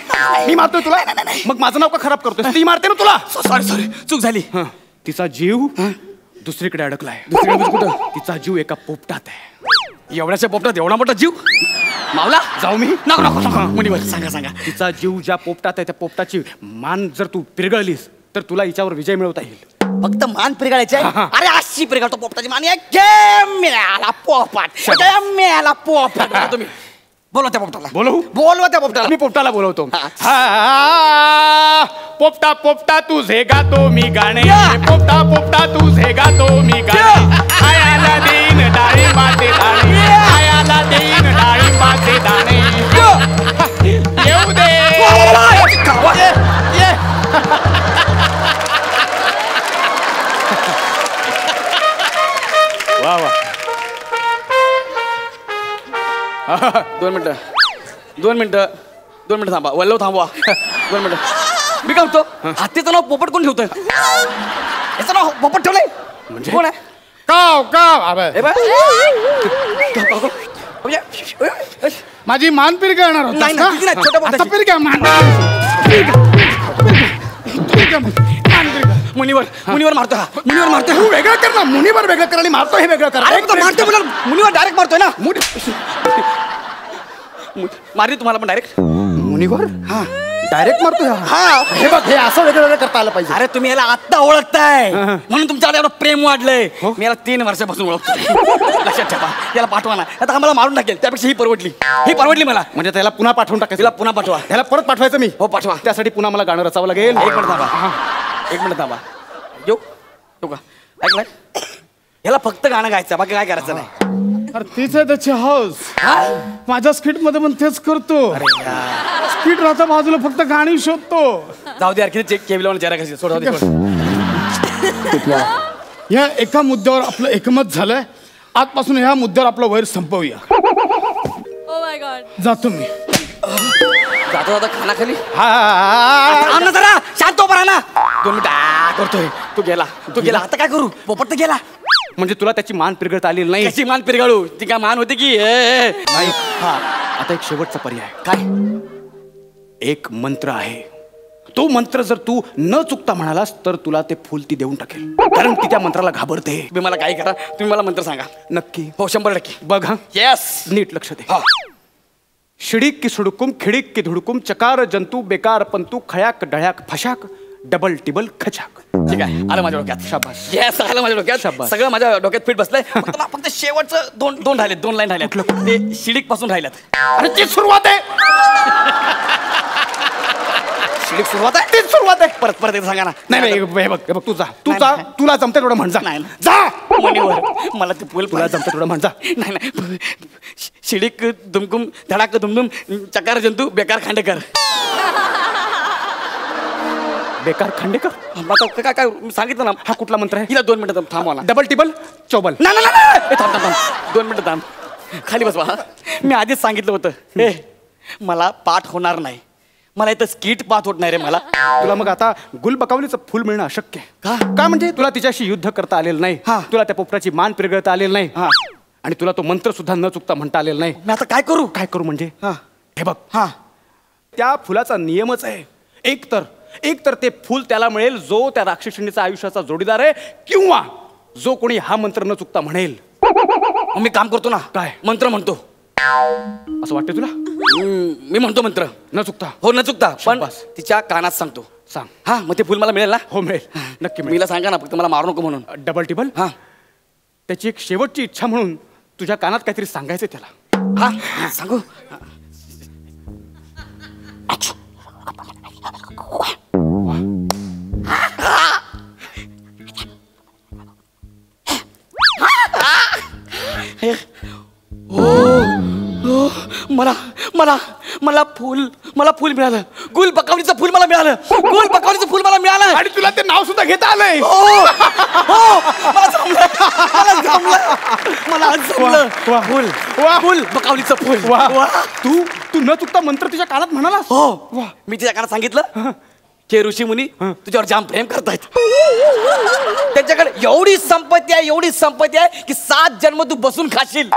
तुला? मग माझं नाव का खराब करतोय? ती मारते ना तुला. सॉरी चूक झाली. तिचा जीव दुसरीकडे अडकलाय. दुसरीकडे कुठं? तिचा जीव एका पोपटात आहे. एवढ्याच्या पोपटात एवढा मोठा जीव? मावला जाऊ मी? नको नको नको. मुनीवर सांगा. तिचा जीव ज्या पोपटात आहे त्या पोपटाची मान जर तू पिरगळलीस तर तुला हिच्यावर विजय मिळवता येईल. फक्त मान पिरगाळायचे? अरे अशी पिरगाळतो पोपटाची मान. मिळाला पोपट, मिळाला पोपट. तुम्ही बोलवा त्या पोपटाला. बोलवा त्या पोपटाला. मी पोपटाला बोलवतो. पोपटा पोपटा तुझे गातो मी गाणे, पोपटा पोपटा तुझे गातो मी गाणे. आयाला देईन डाळिंबाचे दाणे, आयाला देईन डाळिंबाचे दाणे. येऊ दे. वा वा. 2 मिनिटं थांबा. वल्लव थांबवा. 2 मिनिटं. मी काय म्हणतो, हत्तीचं नाव पोपट कोण ठेवतोय? याचं नाव पोपट ठेवलंय म्हणजे कोण आहे? काव काव. माझी मान पिरगळणार होतास का? आता पिरगा मान. मुनीवर मारतो. तू वेगळं कर ना. मुनीवर वेगळं कर आणि मारतो हे वेगळं कर. मारतो मुनीवर डायरेक्ट मारतोय ना. मारली तुम्हाला पण डायरेक्ट मुनीवर? डायरेक्ट मारतो. हे बघ, हे असं वेगळं वेगळं करता आलं पाहिजे. अरे तुम्ही याला आत्ता ओळखताय म्हणून तुमच्याकडे एवढं प्रेम वाढलंय. मी याला 3 वर्षापासून ओळखतो. लक्षात ठेवा. याला पाठवा ना. आता मला मारून टाकेल, त्यापेक्षा ही परवडली मला. म्हणजे त्याला पुन्हा पाठवून टाकायचं? तिला पुन्हा पाठवा. त्याला परत पाठवायचं मी? हो पाठवा. त्यासाठी पुन्हा मला गाणं रचावं लागेल. 1 मिनिट थांबा. येऊ का? ऐकलंय? याला फक्त गाणं गायचं, बाकी काय करायचं नाही. अरे तीच आहे त्याची हौस. माझ्या स्किट मध्ये पण तेच करतो. स्किट राहता बाजूला फक्त गाणी शोधतो. जाऊ दे यार, किती चेक केलं चेहरा कशी सोड. या एका मुद्द्यावर आपलं एकमत झालंय. आजपासून ह्या मुद्द्यावर आपलं वैर संपवूया. Oh my God. जातो मी. जाता खानाखाली. हा जरा शांत उभा राहा ना. 2 मिनिटं करतोय. तू गेला. आता काय करू? पोपट तर गेला. म्हणजे तुला त्याची मान पिरगळता आलेली नाही? त्याची मान पिरगाळू? ती काय मान होती की? नाही. आता एक शेवटचा पर्याय. काय? एक मंत्र आहे. तो मंत्र जर तू न चुकता म्हणालास तर तुला ते फुल ती देऊन टाकेल, कारण ती त्या मंत्राला घाबरते. तुम्ही मला काय करा, तुम्ही मला मंत्र सांगा. नक्की? हो 100%. बघ. हा. येस. नीट लक्ष दे. शिडीक की सुडुकुम खिडीक की धुडकुम चकार जंतू बेकार पंतू खयाक डळ्याक फशाक डबल टिबल खचाक. ठीक आहे, आलं माझ्या डोक्यात. शाबास. येस, आलं माझ्या डोक्यात. सगळं माझ्या डोक्यात फिट बसलंय. फक्त शेवटचं दोन राहिलेत, 2 लाईन राहिल्यात. ते शिडीक पासून राहिल्यात. आणि ती सुरुवात आहे. शिडीक सुरुवात आहे. तीच सुरुवात आहे. परत एकदा सांगा ना. नाही हे बघ तू जा तुला जमतं तेवढं म्हण जा. नाही. जा मनीवर मला ते फुल तुला जमतं तेवढं म्हण जा. नाही शिडीक दुमकुम धडाक दुमदुम चकार जंतू बेकार खांडेकर. बेकार खांडेकर. काय काय सांगितलं ना. हा कुठला मंत्र आहे? हिला 2 मिनिटं थांबवा ना. डबल टिबल चौबल. नाही थांब 2 मिनिटं थांब. खाली बसवा. मी आधीच सांगितलं होतं हे मला पाठ होणार नाही. मला इथं स्किट पाठ होत नाही रे मला. तुला मग आता गुलबकावलीचं फुल मिळणं अशक्य आहे. का म्हणजे तुला तिच्याशी युद्ध करता आलेलं नाही. तुला त्या पोपटाची मान पिरगळता आलेलं नाही. आणि तुला तो मंत्र सुद्धा न चुकता म्हणता आलेला नाही. मी आता काय करू म्हणजे हे बघ त्या फुलाचा नियमच आहे एक तर ते फुल त्याला मिळेल जो त्या राक्षसिणीचा आयुष्याचा जोडीदार आहे किंवा जो कोणी हा मंत्र न चुकता म्हणेल. मी काम करतो ना. काय मंत्र म्हणतो असं वाटतं तुला? मी म्हणतो मंत्र न चुकता. हो न चुकता. पण तिच्या कानात सांगतो. सांग. हा मग ते फुल मला मिळेल ना? हो मिळेल नक्की. मीला सांगा ना फक्त मला मारू नको म्हणून. डबल टिबल. त्याची एक शेवटची इच्छा म्हणून तुझ्या कानात काहीतरी सांगायचं त्याला. सांगू. मला मला मला फुल मिळालं. गुल बकावलीचं फुल मला मिळालं. आणि तुला ते नाव सुद्धा घेता आलंय. मला फुल बकावलीचं फुल. तू न चुकता मंत्र तुझ्या कानात म्हणालास. हो मी तिच्या कानात सांगितलं हे ऋषी मुनी तुझ्यावर जाम प्रेम करतायत. त्यांच्याकडे एवढी संपत्ती आहे की 7 जन्म तू बसून खाशील.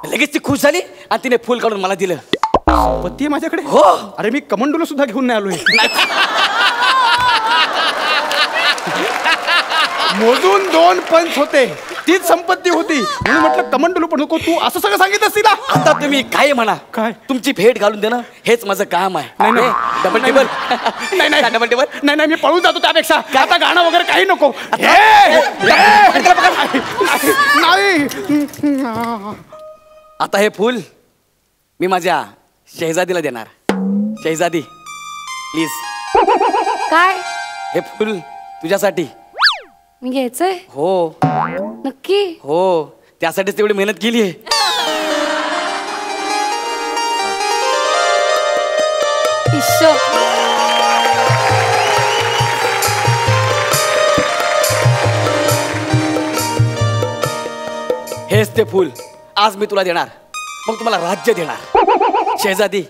लगेच ती खुश झाली आणि तिने फुल काढून मला दिलं. संपत्ती आहे माझ्याकडे. हो. अरे मी कमंडूला सुद्धा घेऊन नाही आलोय. मोजून 2 पंच होते तीच संपत्ती होती म्हणून म्हटलं कमंडलू पण नको. तू असं सगळं सांगितलं तिला. आता तुम्ही काय म्हणा काय तुमची भेट घालून देणं हेच माझं काम आहे. नाही डबल टेबल. नाही डबल टेबल. नाही मी पळून जातो त्यापेक्षा. आता गाणं वगैरे काही नको. नाही आता हे फुल मी माझ्या शहजादीला देणार. शहजादी प्लीज. काय हे फुल तुझ्यासाठी. मी घ्यायचंय? हो नक्की? हो त्यासाठीच तेवढी मेहनत केली आहे. हेच ते फुल आज मी तुला देणार. मग तुम्हाला राज्य देणार. शहजादी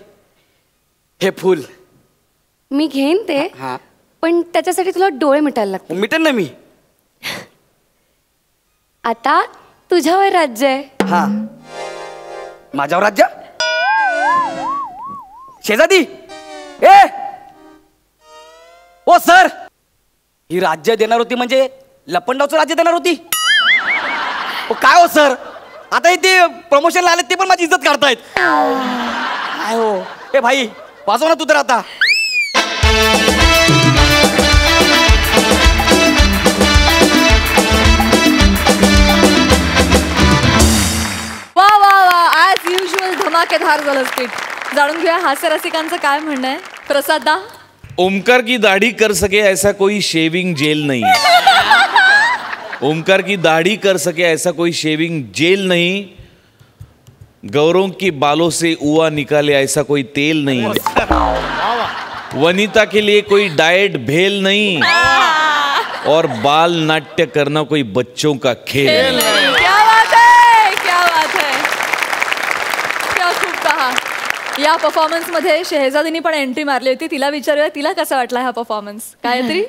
हे फुल मी घेईन ते. पण त्याच्यासाठी तुला डोळे मिटायला लागतील. मिटेन ना मी. आता तुझ्यावर राज्य आहे. हा माझ्यावर राज्य. शेजादी ए ओ सर ही राज्य देणार होती म्हणजे लपंडावचं राज्य देणार होती. काय हो सर आता ते प्रमोशनला आले ते पण माझी इज्जत काढतायत. काय हो ए भाई वाजव ना तू तर आता. वा वा वा ॲज युजल धमाकेदार झालं स्पीच. जाणून घेऊया हास्य रसिकांचं काय म्हणणं आहे. प्रसाद दा. ओमकार की दाढ़ी कर सके ऐसा कोई शेविंग जेल नहीं. ओमकार की दाढ़ी कर सके ऐसा कोई शेविंग जेल नहीं. गौरों की बालों से उआ निकाले ऐसा कोई तेल नहीं. वनिता के लिए कोई डाइट भेल नहीं. और बाल नाट्य करना कोई बच्चों का खेल नहीं. क्या बात है, क्या बात है, क्या खूप कहा. या परफॉर्मन्स मध्ये शहजादीनी पण एंट्री मारली होती. तिला विचारूया तिला कसा वाटला हा परफॉर्मन्स. गायत्री.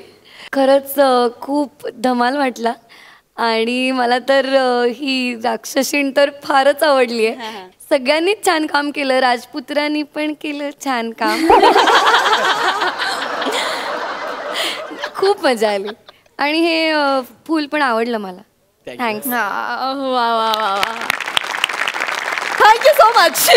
खरंच खूप धमाल वाटला आणि मला तर ही राक्षसीण तर फारच आवडली आहे. सगळ्यांनीच छान काम केलं. राजपुत्रांनी पण केलं छान काम. खूप मजा आली आणि हे फूल पण आवडलं मला. थँक्स. वा वा वा वा. Thank you so much.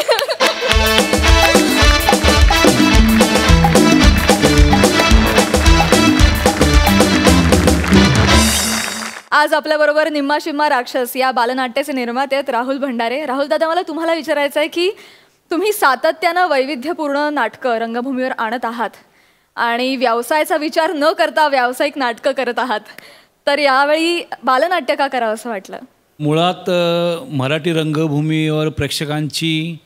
आज आपल्याबरोबर निम्मा शिम्मा राक्षस या बालनाट्याचे निर्माते आहेत राहुल भंडारे. राहुल दादा, मला तुम्हाला विचारायचं आहे की तुम्ही सातत्यानं वैविध्यपूर्ण नाटकं रंगभूमीवर आणत आहात आणि व्यवसायाचा विचार न करता व्यावसायिक नाटकं करत आहात, तर यावेळी बालनाट्य का करावं असं वाटलं? मुळात मराठी रंगभूमीवर प्रेक्षकांची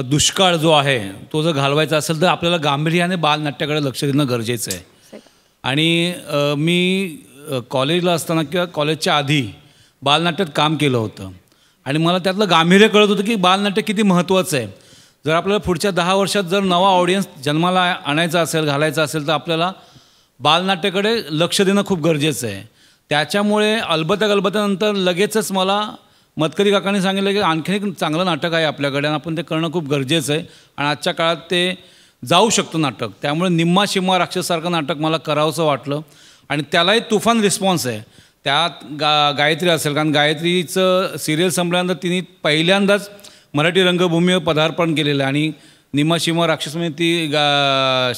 दुष्काळ जो आहे तो जर घालवायचा असेल तर आपल्याला गांभीर्याने बालनाट्याकडे लक्ष देणं गरजेचं आहे. आणि मी कॉलेजला असताना किंवा कॉलेजच्या आधी बालनाट्यात काम केलं होतं आणि मला त्यातलं गांभीर्य कळत होतं की बालनाट्य किती महत्त्वाचं आहे. जर आपल्याला पुढच्या 10 वर्षात जर नवा ऑडियन्स जन्माला आणायचा असेल, घालायचा असेल, तर आपल्याला बालनाट्याकडे लक्ष देणं खूप गरजेचं आहे. त्याच्यामुळे अलबत्यानंतर लगेचच मला मतकरी काकांनी सांगितलं की आणखीन एक चांगलं नाटक आहे आपल्याकडे आणि आपण ते करणं खूप गरजेचं आहे आणि आजच्या काळात ते जाऊ शकतं नाटक. त्यामुळे निम्मा शिम्मा राक्षससारखं नाटक मला करावंसं वाटलं आणि त्यालाही तुफान रिस्पॉन्स आहे. त्यात गायत्री असेल, कारण गायत्रीचं सिरियल संपल्यानंतर तिने पहिल्यांदाच मराठी रंगभूमीवर पदार्पण केलेलं आहे आणि निम्मा शिम्मा राक्षसमध्ये ती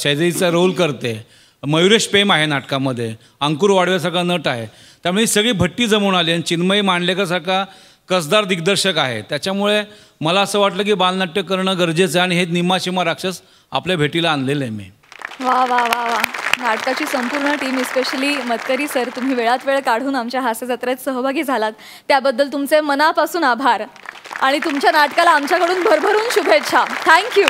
शैजईचा रोल करते. मयुरेश पेम आहे नाटकामध्ये, अंकुर वाडवेसारखा नट आहे. त्यामुळे ही सगळी भट्टी जमून आली आणि चिन्मयी मांडलेकरसारखा कसदार दिग्दर्शक आहे. त्याच्यामुळे मला असं वाटलं की बालनाट्य करणं गरजेचं आहे आणि हे निम्मा शिम्मा राक्षस आपल्या भेटीला आणलेलं आहे मी. वा वा वा वा. नाटकाची संपूर्ण टीम, स्पेशली मतकरी सर, तुम्ही वेळात वेळ काढून आमच्या हास्य जत्रेत सहभागी झालात त्याबद्दल तुमचे मनापासून आभार आणि तुमच्या नाटकाला आमच्याकडून भरभरून शुभेच्छा. थँक्यू.